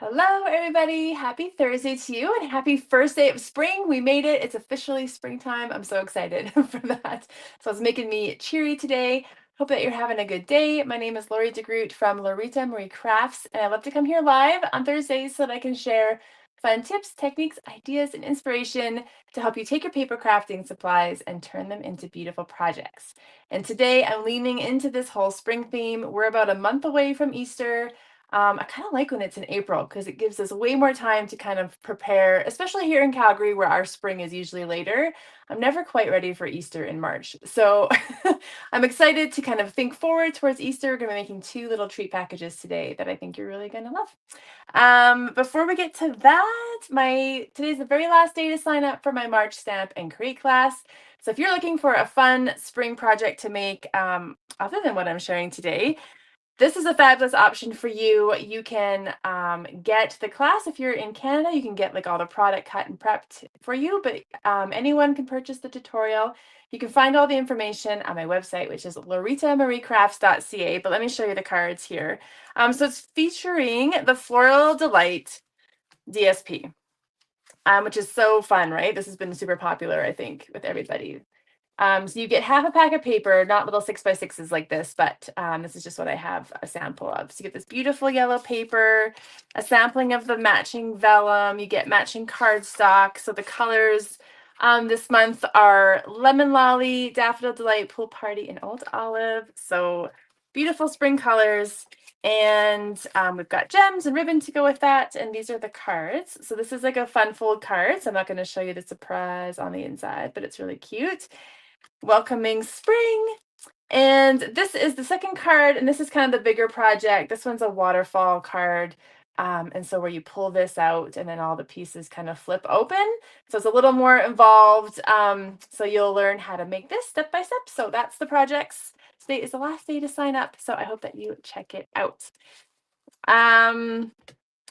Hello, everybody. Happy Thursday to you and happy first day of spring. We made it. It's officially springtime. I'm so excited for that. So it's making me cheery today. Hope that you're having a good day. My name is Lori DeGroot from Loritamarie Crafts, and I love to come here live on Thursdays so that I can share fun tips, techniques, ideas, and inspiration to help you take your paper crafting supplies and turn them into beautiful projects. And today I'm leaning into this whole spring theme. We're about a month away from Easter. I kind of like when it's in April because it gives us way more time to kind of prepare, especially here in Calgary where our spring is usually later. I'm never quite ready for Easter in March. So I'm excited to kind of think forward towards Easter. We're going to be making two little treat packages today that I think you're really going to love. Before we get to that, today's the very last day to sign up for my March Stamp and Create class. So if you're looking for a fun spring project to make, other than what I'm sharing today, this is a fabulous option for you. You can get the class if you're in Canada. You can get like all the product cut and prepped for you, but anyone can purchase the tutorial. You can find all the information on my website, which is loritamariecrafts.ca. But let me show you the cards here. So it's featuring the Floral Delight DSP, which is so fun, right? This has been super popular, I think, with everybody. So you get half a pack of paper, not little 6x6s like this, but this is just what I have a sample of. So you get this beautiful yellow paper, a sampling of the matching vellum, you get matching cardstock. So the colors this month are Lemon Lolly, Daffodil Delight, Pool Party, and Old Olive. So beautiful spring colors. And we've got gems and ribbon to go with that. And these are the cards. So this is like a fun fold card. So I'm not going to show you the surprise on the inside, but it's really cute. Welcoming spring. And this is the second card, and this is kind of the bigger project. This one's a waterfall card. And so where you pull this out and then all the pieces kind of flip open. So it's a little more involved. So you'll learn how to make this step by step. So that's the projects. Today is the last day to sign up. So I hope that you check it out.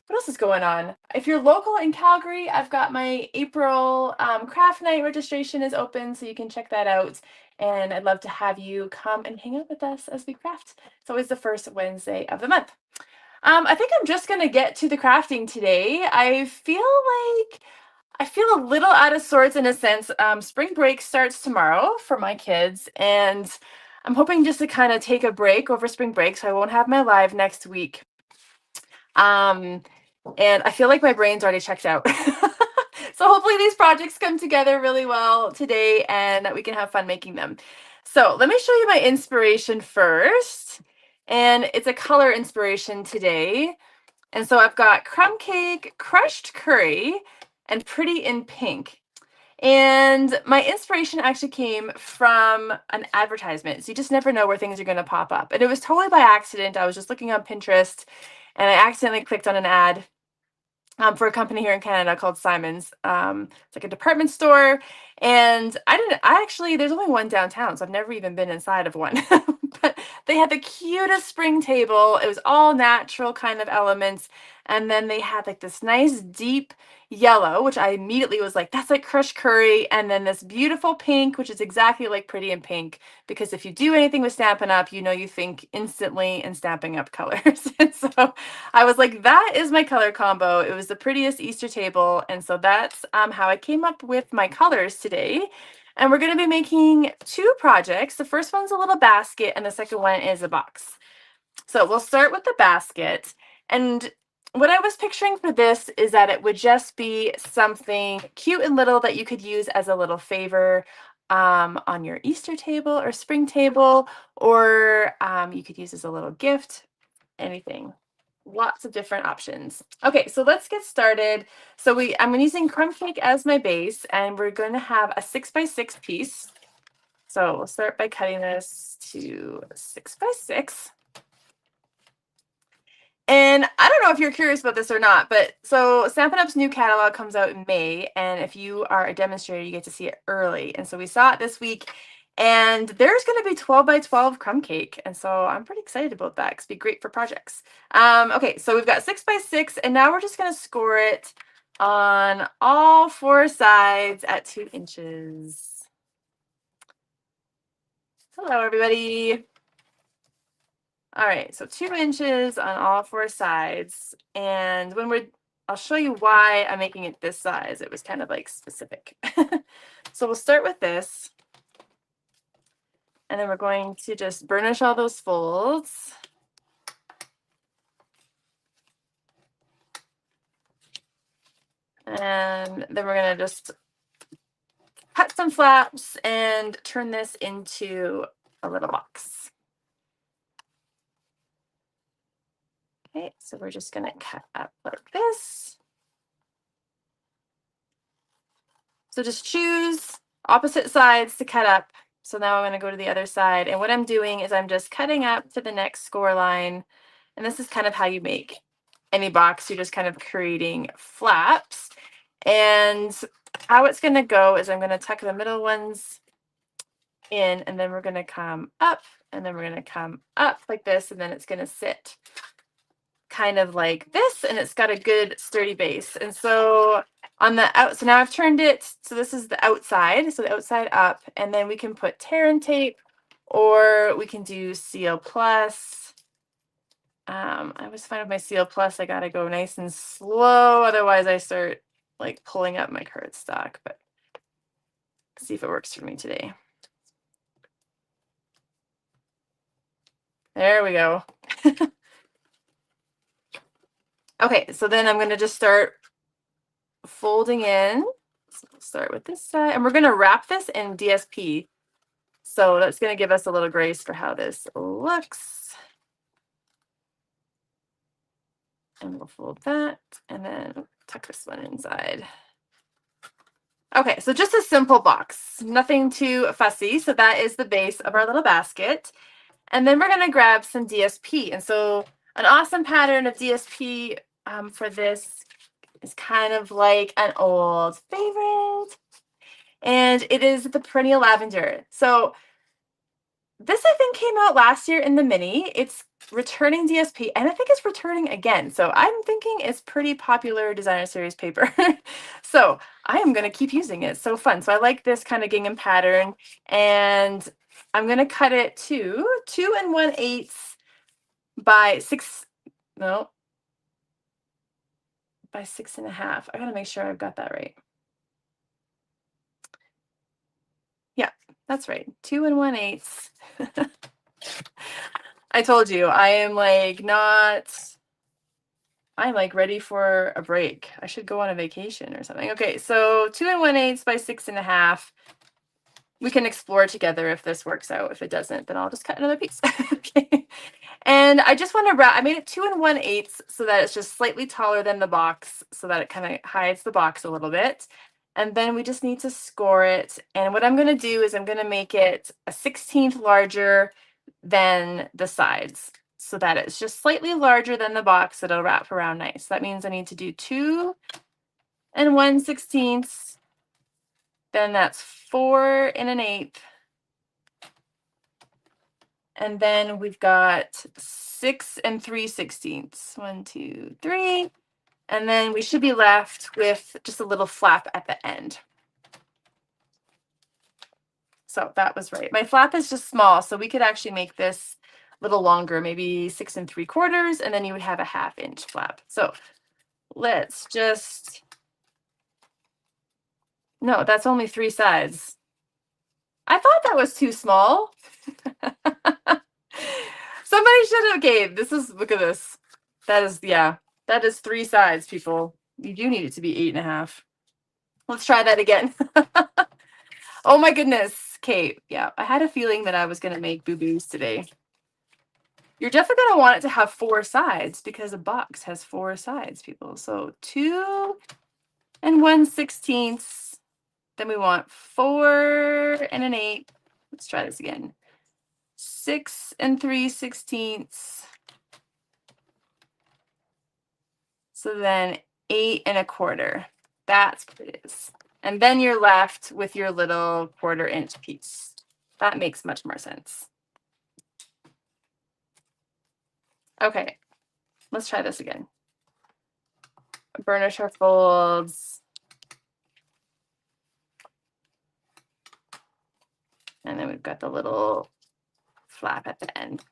What else is going on? If you're local in Calgary, I've got my April craft night registration is open, so you can check that out. And I'd love to have you come and hang out with us as we craft. It's always the first Wednesday of the month. I think I'm just going to get to the crafting today. I feel a little out of sorts in a sense. Spring break starts tomorrow for my kids, and I'm hoping just to kind of take a break over spring break, so I won't have my live next week. And I feel like my brain's already checked out. So hopefully these projects come together really well today and that we can have fun making them. So let me show you my inspiration first. And it's a color inspiration today. And so I've got crumb cake, crushed curry, and pretty in pink. And my inspiration actually came from an advertisement. So you just never know where things are going to pop up. And it was totally by accident. I was just looking on Pinterest and I accidentally clicked on an ad for a company here in Canada called Simon's. It's like a department store. And there's only one downtown, so I've never even been inside of one. But they had the cutest spring table. It was all natural kind of elements. And then they had like this nice deep yellow, which I immediately was like, that's like crushed curry. And then this beautiful pink, which is exactly like Pretty in Pink. Because if you do anything with Stampin' Up, you think instantly in Stampin' Up colors. And so I was like, that is my color combo. It was the prettiest Easter table. And so that's how I came up with my colors today. And we're going to be making two projects. The first one's a little basket and the second one is a box. So we'll start with the basket. And what I was picturing for this is that it would just be something cute and little that you could use as a little favor on your Easter table or spring table, or you could use as a little gift, anything. Lots of different options. Okay, so let's get started. So I'm using crumb cake as my base, and we're going to have a 6x6 piece. So we'll start by cutting this to 6x6. And I don't know if you're curious about this or not, but so Stampin' Up's new catalog comes out in May, and if you are a demonstrator, you get to see it early. And so we saw it this week, and there's going to be 12x12 crumb cake, and so I'm pretty excited about that because it'd be great for projects. Okay, so we've got 6x6, and now we're just going to score it on all four sides at 2 inches. Hello, everybody. All right, so 2 inches on all 4 sides. And I'll show you why I'm making it this size. It was kind of like specific. So we'll start with this. And then we're going to just burnish all those folds. And then we're going to just cut some flaps and turn this into a little box. Okay, so we're just going to cut up like this. So just choose opposite sides to cut up. So now I'm going to go to the other side. And what I'm doing is I'm just cutting up to the next score line. And this is kind of how you make any box. You're just kind of creating flaps. And how it's going to go is I'm going to tuck the middle ones in, and then we're going to come up, and then we're going to come up like this, and then it's going to sit kind of like this, and it's got a good sturdy base. And so on the out, so now I've turned it, so this is the outside, so the outside up, and then we can put tear and tape, or we can do Seal Plus. I was fine with my Seal Plus. I gotta go nice and slow, otherwise I start like pulling up my cardstock, but see if it works for me today. There we go. Okay, so then I'm going to just start folding in. So we'll start with this side, and we're going to wrap this in DSP. So that's going to give us a little grace for how this looks. And we'll fold that, and then tuck this one inside. Okay, so just a simple box, nothing too fussy. So that is the base of our little basket. And then we're going to grab some DSP. And so an awesome pattern of DSP for this is kind of like an old favorite. And it is the Perennial Lavender. So this, I think, came out last year in the mini. It's returning DSP, and I think it's returning again. So I'm thinking it's pretty popular designer series paper. So I am going to keep using it. It's so fun. So I like this kind of gingham pattern, and I'm going to cut it to 2 1/8 by 6, no, by 6.5. I got to make sure I've got that right. Yeah, that's right. 2 1/8. I told you, I am like I'm like ready for a break. I should go on a vacation or something. Okay, so 2 1/8 by 6.5. We can explore together if this works out. If it doesn't, then I'll just cut another piece. Okay. And I just want to wrap, I made it 2 1/8 so that it's just slightly taller than the box so that it kind of hides the box a little bit. And then we just need to score it. And what I'm going to do is I'm going to make it a 16th larger than the sides so that it's just slightly larger than the box. It'll wrap around nice. That means I need to do 2 1/16. Then that's 4 1/8. And then we've got 6 3/16. 1, 2, 3. And then we should be left with just a little flap at the end. So that was right. My flap is just small, so we could actually make this a little longer, maybe 6 3/4, and then you would have a 1/2 inch flap. So let's just, no, that's only 3 sides. I thought that was too small. Somebody should have, okay, this is, look at this. That is, yeah, that is 3 sides, people. You do need it to be 8.5. Let's try that again. Oh my goodness, Kate. Yeah, I had a feeling that I was going to make boo-boos today. You're definitely going to want it to have 4 sides because a box has 4 sides, people. So 2 1/16. Then we want 4 1/8. Let's try this again. 6 3/16. So then 8 1/4. That's what it is. And then you're left with your little 1/4 inch piece. That makes much more sense. Okay, let's try this again. Burnish our folds. And then we've got the little flap at the end.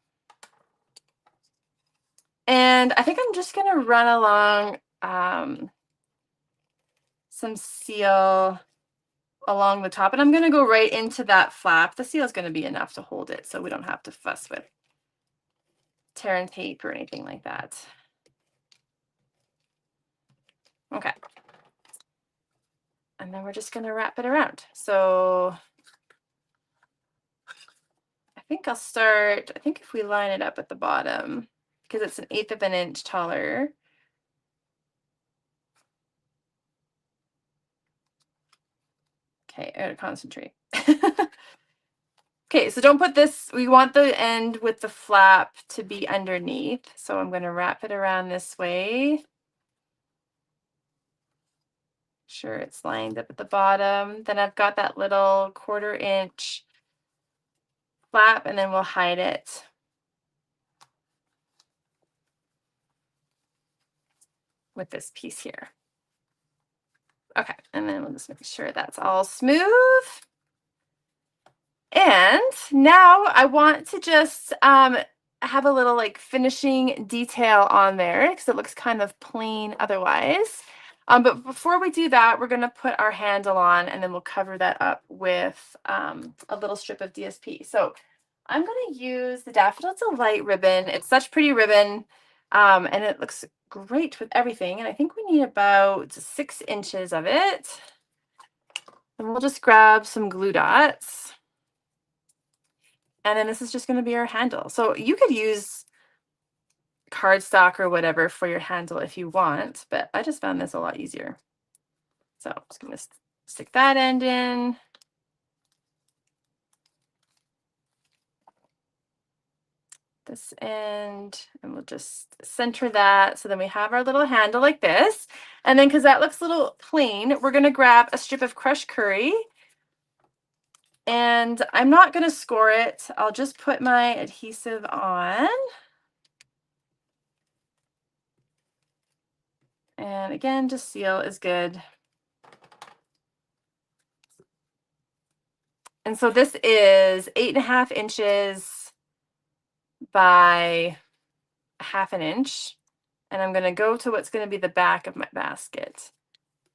And I think I'm just gonna run along some seal along the top, and I'm gonna go right into that flap. The seal is gonna be enough to hold it, so we don't have to fuss with tear and tape or anything like that. Okay. And then we're just gonna wrap it around. So I think if we line it up at the bottom, because it's 1/8 of an inch taller. Okay, I gotta concentrate. Okay, so don't put this, we want the end with the flap to be underneath. So I'm gonna wrap it around this way. Sure it's lined up at the bottom. Then I've got that little 1/4 inch flap, and then we'll hide it with this piece here. Okay, and then we'll just make sure that's all smooth. And now I want to just have a little like finishing detail on there because it looks kind of plain otherwise. But before we do that, we're going to put our handle on, and then we'll cover that up with a little strip of DSP. So I'm going to use the Daffodil Delight ribbon. It's such pretty ribbon, and it looks great with everything. And I think we need about 6 inches of it. And we'll just grab some glue dots. And then this is just going to be our handle. So you could use cardstock or whatever for your handle if you want, but I just found this a lot easier. So I'm just going to stick that end in. This end, and we'll just center that. So then we have our little handle like this. And then because that looks a little plain, we're going to grab a strip of crushed curry. And I'm not going to score it. I'll just put my adhesive on. And again, just seal is good. And so this is 8.5 inches by 1/2 inch. And I'm going to go to what's going to be the back of my basket.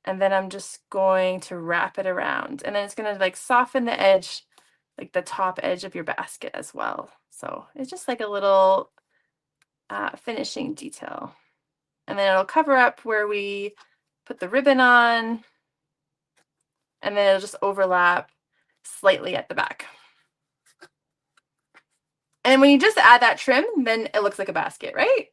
And then I'm just going to wrap it around. And then it's going to like soften the edge, like the top edge of your basket as well. So it's just like a little finishing detail. And then it'll cover up where we put the ribbon on. And then it'll just overlap slightly at the back. And when you just add that trim, then it looks like a basket, right?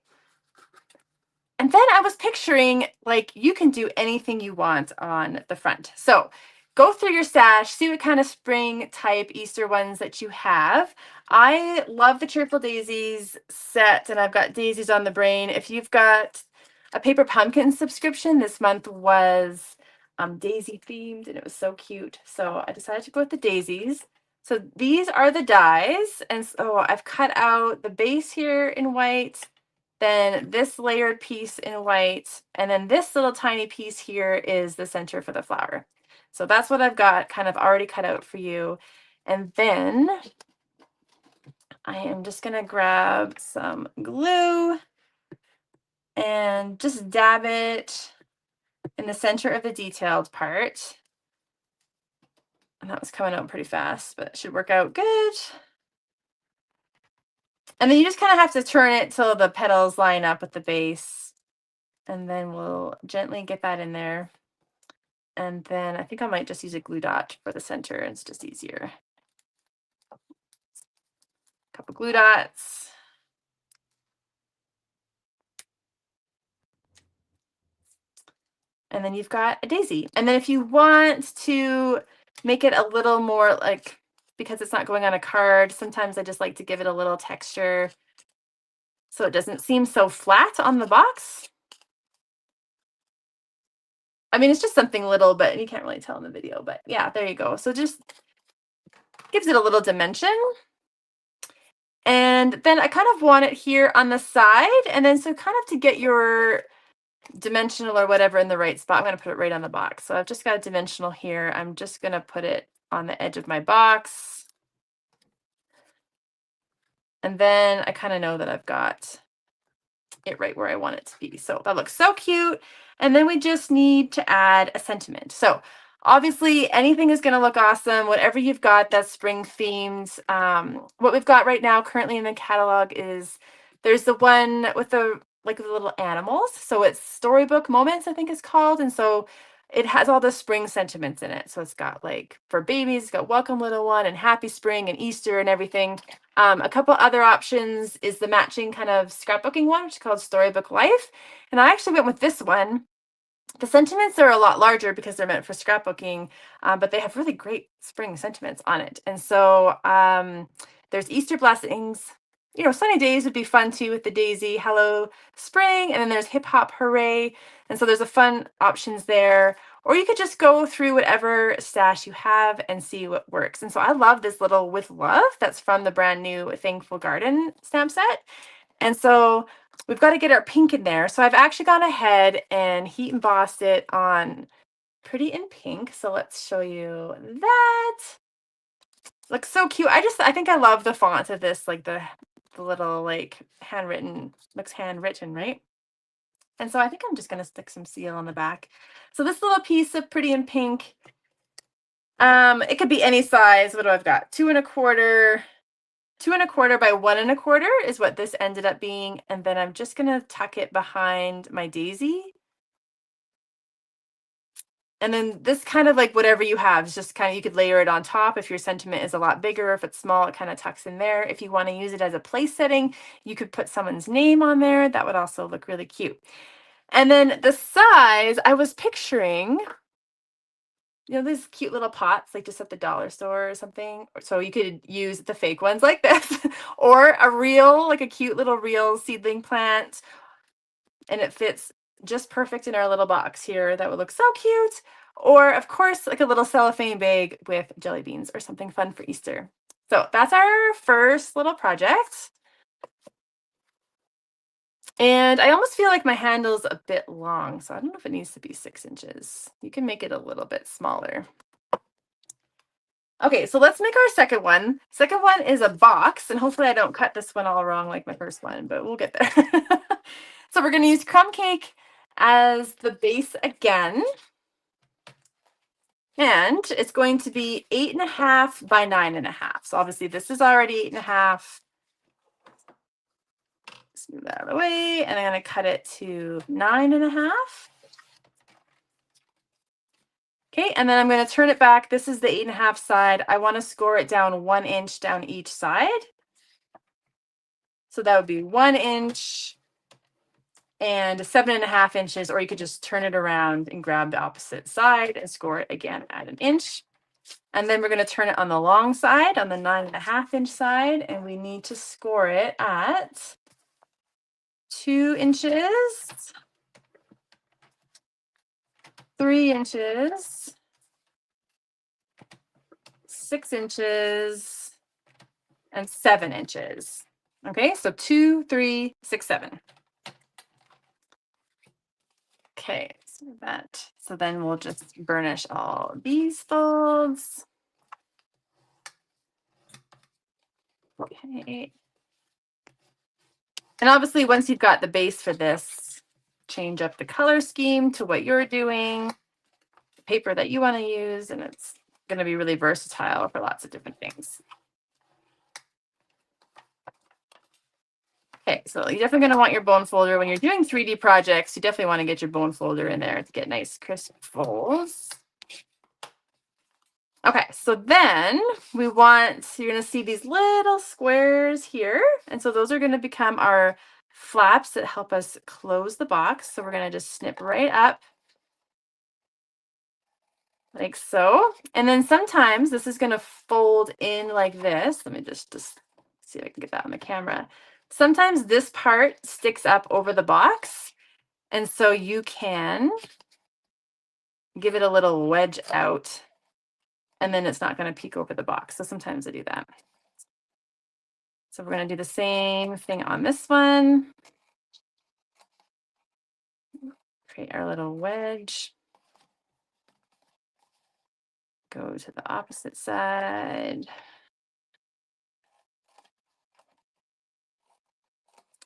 And then I was picturing like you can do anything you want on the front. So go through your stash, see what kind of spring type Easter ones that you have. I love the Cheerful Daisies set, and I've got daisies on the brain. If you've got a Paper Pumpkin subscription, this month was daisy themed, and it was so cute. So I decided to go with the daisies. So these are the dies, and so I've cut out the base here in white, then this layered piece in white, and then this little tiny piece here is the center for the flower. So that's what I've got kind of already cut out for you. And then I am just gonna grab some glue and just dab it in the center of the detailed part. And that was coming out pretty fast, but it should work out good. And then you just kind of have to turn it till the petals line up with the base. And then we'll gently get that in there. And then I think I might just use a glue dot for the center. It's just easier. A couple glue dots. And then you've got a daisy. And then if you want to make it a little more like, because it's not going on a card, sometimes I just like to give it a little texture so it doesn't seem so flat on the box. I mean, it's just something little, but you can't really tell in the video, but yeah, there you go. So just gives it a little dimension. And then I kind of want it here on the side. And then so kind of to get your dimensional or whatever in the right spot, I'm going to put it right on the box. So I've just got a dimensional here. I'm just going to put it on the edge of my box. And then I kind of know that I've got it right where I want it to be. So that looks so cute. And then we just need to add a sentiment. So obviously anything is going to look awesome. Whatever you've got that's spring themed. What we've got right now currently in the catalog is there's the one with the like the little animals. So it's Storybook Moments, I think it's called. And so it has all the spring sentiments in it. So it's got like for babies, it's got Welcome Little One and Happy Spring and Easter and everything. A couple other options is the matching kind of scrapbooking one, which is called Storybook Life. And I actually went with this one. The sentiments are a lot larger because they're meant for scrapbooking, but they have really great spring sentiments on it. And so there's Easter blessings. You know, sunny days would be fun too with the daisy, hello spring, and then there's hip hop hooray. And so there's a fun options there. Or you could just go through whatever stash you have and see what works. And so I love this little with love that's from the brand new Thankful Garden stamp set. And so we've got to get our pink in there. So I've actually gone ahead and heat embossed it on Pretty in Pink. So let's show you that. Looks so cute. I think I love the font of this, like the little like handwritten, looks handwritten, right? And so I think I'm just going to stick some seal on the back. So this little piece of Pretty in Pink, it could be any size. What do I've got? 2¼ 2¼ by 1¼ is what this ended up being. And then I'm just going to tuck it behind my daisy. And then this kind of like whatever you have is just kind of, you could layer it on top. If your sentiment is a lot bigger, if it's small, it kind of tucks in there. If you want to use it as a place setting, you could put someone's name on there. That would also look really cute. And then the size, I was picturing, you know, these cute little pots, like just at the dollar store or something. So you could use the fake ones like this, or a real, like a cute little real seedling plant. And it fits just perfect in our little box here. That would look so cute. Or of course, like a little cellophane bag with jelly beans or something fun for Easter. So that's our first little project. And I almost feel like my handle's a bit long, so I don't know if it needs to be 6 inches. You can make it a little bit smaller. Okay, so let's make our second one. Second one is a box, and hopefully I don't cut this one all wrong like my first one, but we'll get there. So we're going to use crumb cake as the base again. And it's going to be 8½ by 9½. So obviously this is already 8½. Let's move that out of the way. And I'm going to cut it to 9½. Okay, and then I'm going to turn it back. This is the 8½ side. I want to score it down 1 inch down each side. So that would be 1 inch and 7½ inches, or you could just turn it around and grab the opposite side and score it again at 1 inch. And then we're going to turn it on the long side, on the 9½ inch side, and we need to score it at 2 inches, 3 inches, 6 inches, and 7 inches. Okay, so 2, 3, 6, 7. Okay, so that. So then we'll just burnish all these folds. Okay. And obviously, once you've got the base for this, change up the color scheme to what you're doing, the paper that you want to use, and it's going to be really versatile for lots of different things. Okay, so you're definitely going to want your bone folder. When you're doing 3D projects, you definitely want to get your bone folder in there to get nice crisp folds. Okay, so then you're going to see these little squares here. And so those are going to become our flaps that help us close the box. So we're going to just snip right up like so. And then sometimes this is going to fold in like this. Let me just see if I can get that on the camera. Sometimes this part sticks up over the box. And so you can give it a little wedge out, and then it's not going to peek over the box. So sometimes I do that. So we're going to do the same thing on this one. Create our little wedge. Go to the opposite side.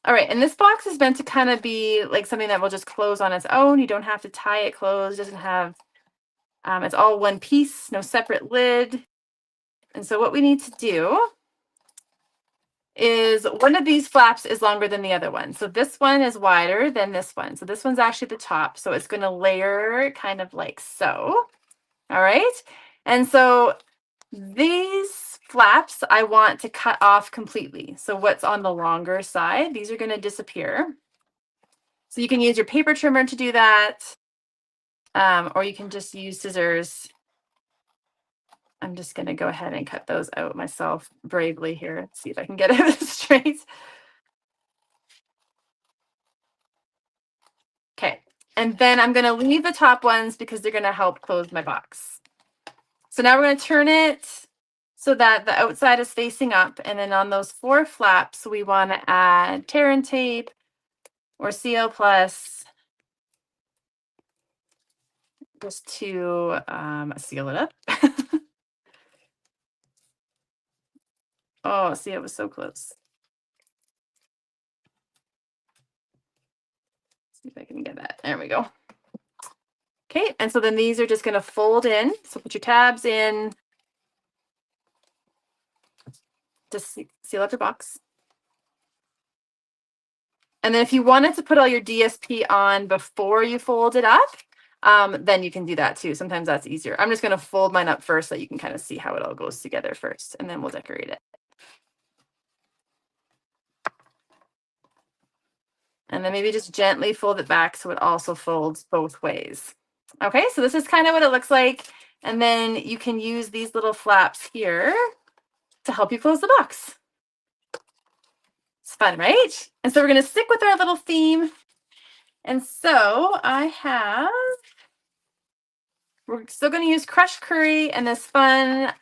All right, and this box is meant to kind of be like something that will just close on its own. You don't have to tie it closed. It doesn't have, it's all one piece, no separate lid. And so what we need to do is one of these flaps is longer than the other one. So this one is wider than this one. So this one's actually the top. So it's going to layer kind of like so. All right. And so these flaps I want to cut off completely. So what's on the longer side, these are going to disappear. So you can use your paper trimmer to do that. Or you can just use scissors. I'm just going to go ahead and cut those out myself bravely here. Let's see if I can get it straight. Okay. And then I'm going to leave the top ones because they're going to help close my box. So now we're going to turn it so that the outside is facing up. And then on those 4 flaps, we want to add tear and tape or CO plus just to seal it up. Oh, see, it was so close. See if I can get that. There we go. Okay, and so then these are just going to fold in. So put your tabs in. Just seal up your box. And then if you wanted to put all your DSP on before you fold it up, then you can do that too. Sometimes that's easier. I'm just going to fold mine up first so you can kind of see how it all goes together first, and then we'll decorate it. And then maybe just gently fold it back so it also folds both ways. Okay, so this is kind of what it looks like. And then you can use these little flaps here to help you close the box. It's fun, right? And so we're going to stick with our little theme. And so we're still going to use crushed curry and this fun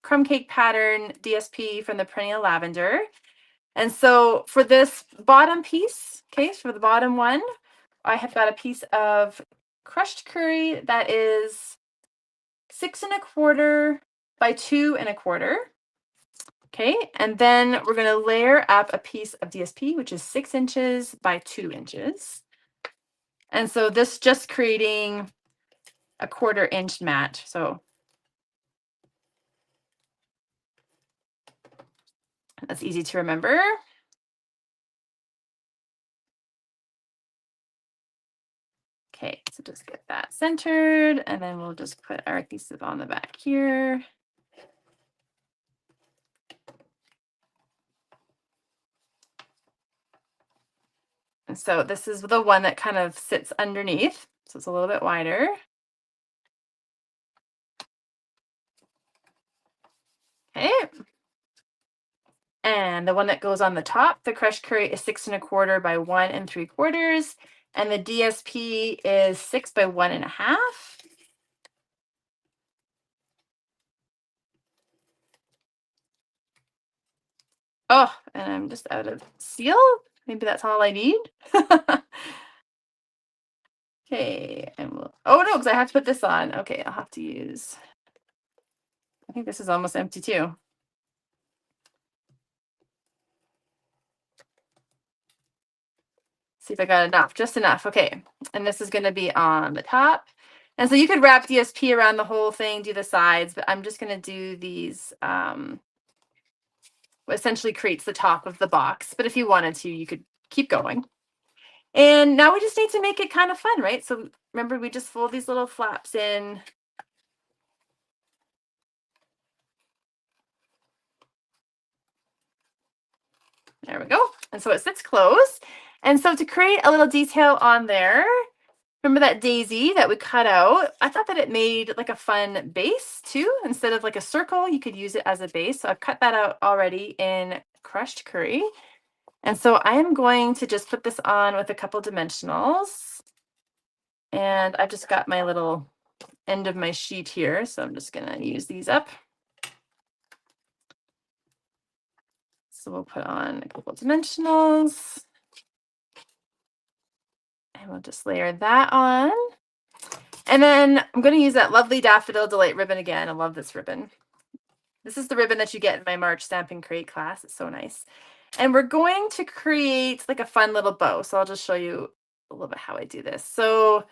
crumb cake pattern DSP from the Perennial Lavender. And so for this bottom piece, okay, so for the bottom one, I have got a piece of crushed curry that is 6 1/4 by 2 1/4. Okay, and then we're going to layer up a piece of DSP, which is 6 inches by 2 inches. And so this just creating a 1/4 inch mat. So that's easy to remember. Okay, so just get that centered, and then we'll just put our adhesive on the back here. And so this is the one that kind of sits underneath, so it's a little bit wider. Okay. And the one that goes on the top, the crushed curry, is 6 1/4 by 1 3/4. And the DSP is 6 by 1 1/2. Oh, and I'm just out of seal. Maybe that's all I need. Okay, and oh no, because I have to put this on. Okay, I'll have to use, I think this is almost empty too. See if I got enough, just enough. Okay, and this is going to be on the top. And so you could wrap DSP around the whole thing, do the sides, but I'm just going to do these, essentially creates the top of the box. But if you wanted to, you could keep going. And now we just need to make it kind of fun, right? So remember, we just fold these little flaps in. There we go. And so it sits closed. And so to create a little detail on there, remember that daisy that we cut out? I thought that it made like a fun base too. Instead of like a circle, you could use it as a base. So I've cut that out already in crushed curry. And so I am going to just put this on with a couple dimensionals. And I've just got my little end of my sheet here. So I'm just going to use these up. So we'll put on a couple dimensionals. And we'll just layer that on. And then I'm going to use that lovely Daffodil Delight ribbon again. I love this ribbon. This is the ribbon that you get in my March Stampin' Crate class. It's so nice. And we're going to create like a fun little bow. So I'll just show you a little bit how I do this. So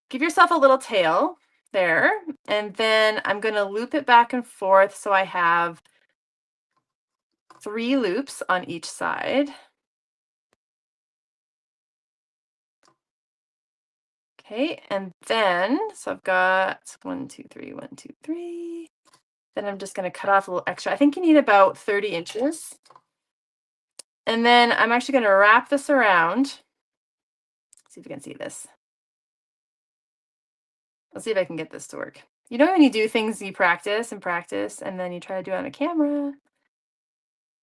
give yourself a little tail there, and then I'm going to loop it back and forth so I have 3 loops on each side. Okay, and then, so I've got 1, 2, 3, 1, 2, 3. Then I'm just going to cut off a little extra. I think you need about 30 inches. And then I'm actually going to wrap this around. See if you can see this. Let's see if I can get this to work. You know, when you do things, you practice and practice, and then you try to do it on a camera.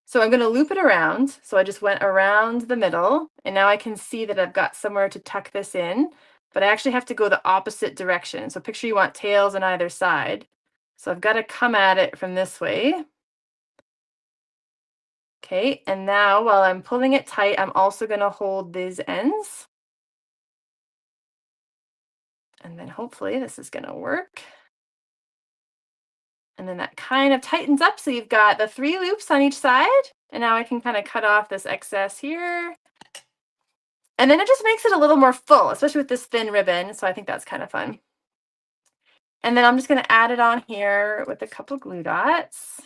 So I'm going to loop it around. So I just went around the middle, and now I can see that I've got somewhere to tuck this in, but I actually have to go the opposite direction. So picture you want tails on either side. So I've got to come at it from this way. Okay, and now while I'm pulling it tight, I'm also going to hold these ends. And then hopefully this is going to work. And then that kind of tightens up. So you've got the 3 loops on each side. And now I can kind of cut off this excess here. And then it just makes it a little more full, especially with this thin ribbon. So I think that's kind of fun. And then I'm just going to add it on here with a couple glue dots.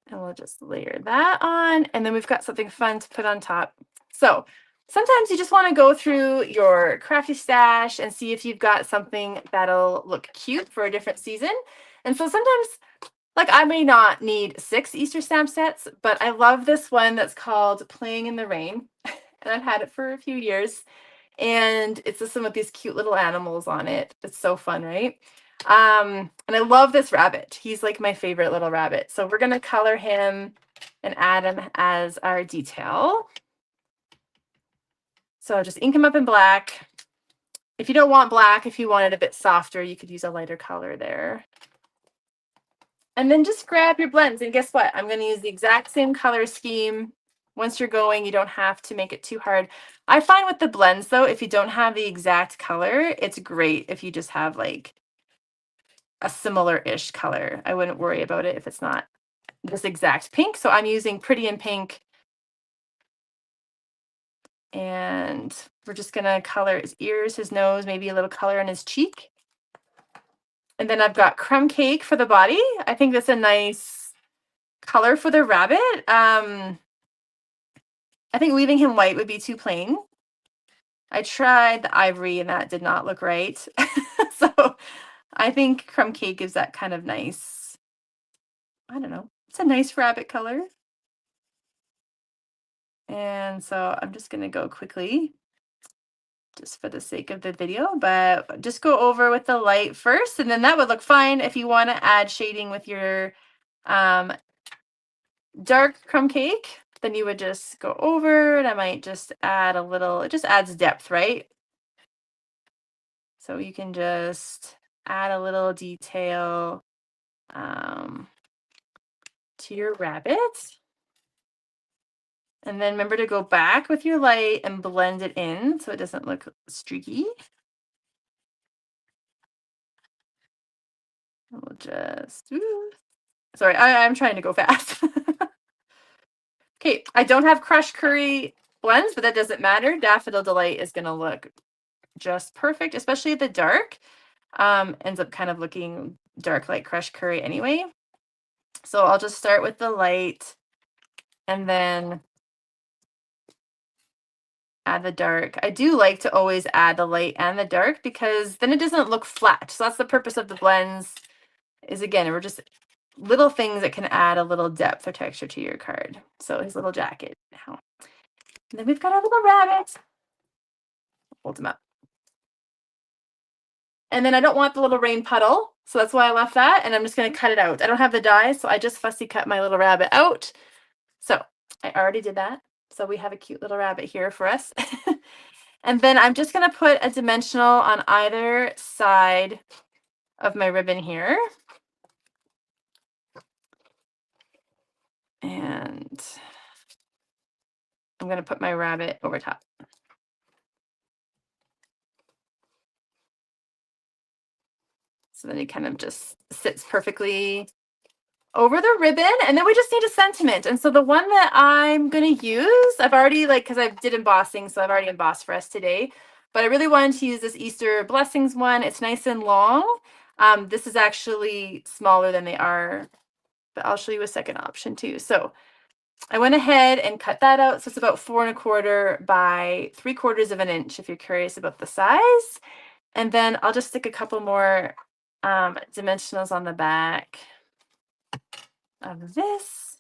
And we'll just layer that on. And then we've got something fun to put on top. So sometimes you just want to go through your crafty stash and see if you've got something that'll look cute for a different season. And so sometimes, like, I may not need 6 Easter stamp sets, but I love this one that's called Playing in the Rain. And I've had it for a few years. And it's just some of these cute little animals on it. It's so fun, right? And I love this rabbit. He's like my favorite little rabbit. So we're going to color him and add him as our detail. So just ink him up in black. If you don't want black, if you want it a bit softer, you could use a lighter color there. And then just grab your blends. And guess what? I'm going to use the exact same color scheme. Once you're going, you don't have to make it too hard. I find with the blends, though, if you don't have the exact color, it's great if you just have like a similar-ish color. I wouldn't worry about it if it's not this exact pink. So I'm using Pretty in Pink. And we're just going to color his ears, his nose, maybe a little color in his cheek. And then I've got Crumb Cake for the body. I think that's a nice color for the rabbit. I think leaving him white would be too plain. I tried the ivory and that did not look right. So I think Crumb Cake gives that kind of nice, I don't know, it's a nice rabbit color. And so I'm just going to go quickly just for the sake of the video, but just go over with the light first, and then that would look fine. If you want to add shading with your dark Crumb Cake, then you would just go over, and I might just add a little, it just adds depth, right? So you can just add a little detail to your rabbit. And then remember to go back with your light and blend it in so it doesn't look streaky. And we'll just, sorry, I'm trying to go fast. Okay, I don't have crushed curry blends, but that doesn't matter. Daffodil Delight is going to look just perfect, especially the dark. Ends up kind of looking dark like crushed curry anyway. So I'll just start with the light and then add the dark. I do like to always add the light and the dark because then it doesn't look flat. So that's the purpose of the blends, is again, we're just little things that can add a little depth or texture to your card. So his little jacket now. And then we've got our little rabbit. Hold him up. And then I don't want the little rain puddle, so that's why I left that, and I'm just going to cut it out. I don't have the die, so I just fussy cut my little rabbit out. So I already did that. So we have a cute little rabbit here for us. And then I'm just going to put a dimensional on either side of my ribbon here. And I'm going to put my rabbit over top. So then it kind of just sits perfectly over the ribbon. And then we just need a sentiment. And so the one that I'm going to use, I've already because I did embossing, so I've already embossed for us today. But I really wanted to use this Easter Blessings one. It's nice and long. This is actually smaller than they are, but I'll show you a second option too. So I went ahead and cut that out. So it's about 4¼ by 3/4 of an inch if you're curious about the size. And then I'll just stick a couple more dimensionals on the back of this.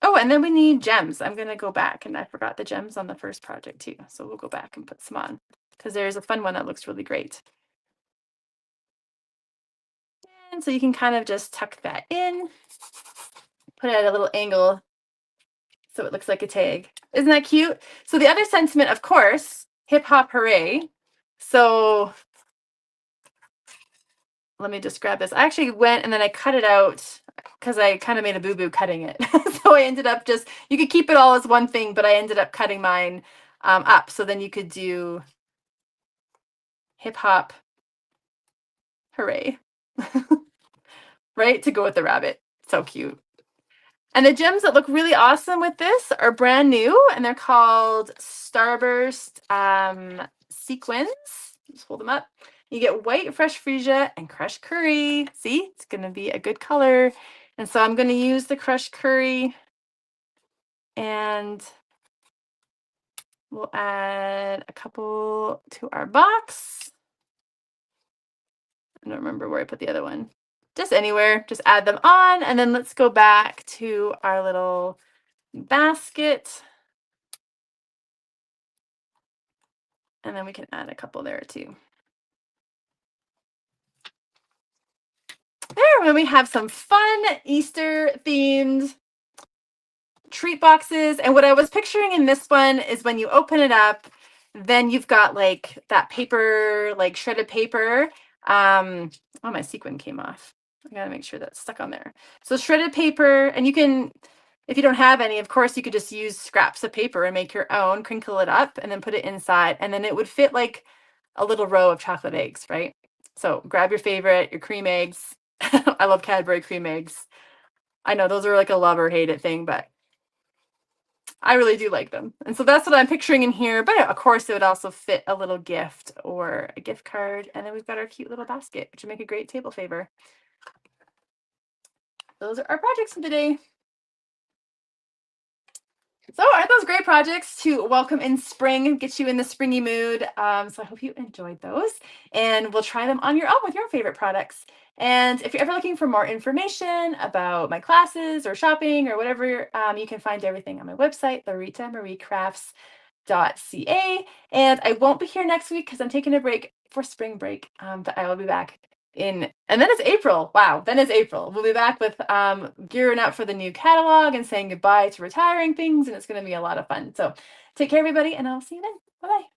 Oh, and then we need gems. I'm going to go back, and I forgot the gems on the first project too. So we'll go back and put some on because there's a fun one that looks really great. And so you can kind of just tuck that in, put it at a little angle so it looks like a tag. Isn't that cute? So the other sentiment, of course, hip hop hooray. So let me just grab this. I actually went and then I cut it out because I kind of made a boo-boo cutting it. So I ended up you could keep it all as one thing, but I ended up cutting mine up. So then you could do hip hop hooray, right? To go with the rabbit. So cute. And the gems that look really awesome with this are brand new, and they're called Starburst Sequins. Just hold them up. You get white fresh freesia and crushed curry. See, it's going to be a good color. And so I'm going to use the crushed curry, and we'll add a couple to our box. I don't remember where I put the other one. Just anywhere, just add them on. And then let's go back to our little basket. And then we can add a couple there too. There, when we have some fun Easter themed treat boxes. And what I was picturing in this one is when you open it up, then you've got like that paper, like shredded paper. Oh, my sequin came off. I gotta make sure that's stuck on there. So shredded paper, and you can, if you don't have any, of course, you could just use scraps of paper and make your own, crinkle it up, and then put it inside. And then it would fit like a little row of chocolate eggs, right? So grab your favorite, your cream eggs. I love Cadbury Creme Eggs. I know those are like a love or hate it thing, but I really do like them. And so that's what I'm picturing in here. But of course, it would also fit a little gift or a gift card. And then we've got our cute little basket, which would make a great table favor. Those are our projects for today. So aren't those great projects to welcome in spring, get you in the springy mood? So I hope you enjoyed those, and we'll try them on your own with your favorite products. And if you're ever looking for more information about my classes or shopping or whatever, you can find everything on my website, Loritamarie Crafts.ca. And I won't be here next week because I'm taking a break for spring break, but I will be back and then it's April. Wow, then it's April. We'll be back with gearing up for the new catalog and saying goodbye to retiring things, and it's going to be a lot of fun. So take care, everybody, and I'll see you then. Bye-bye.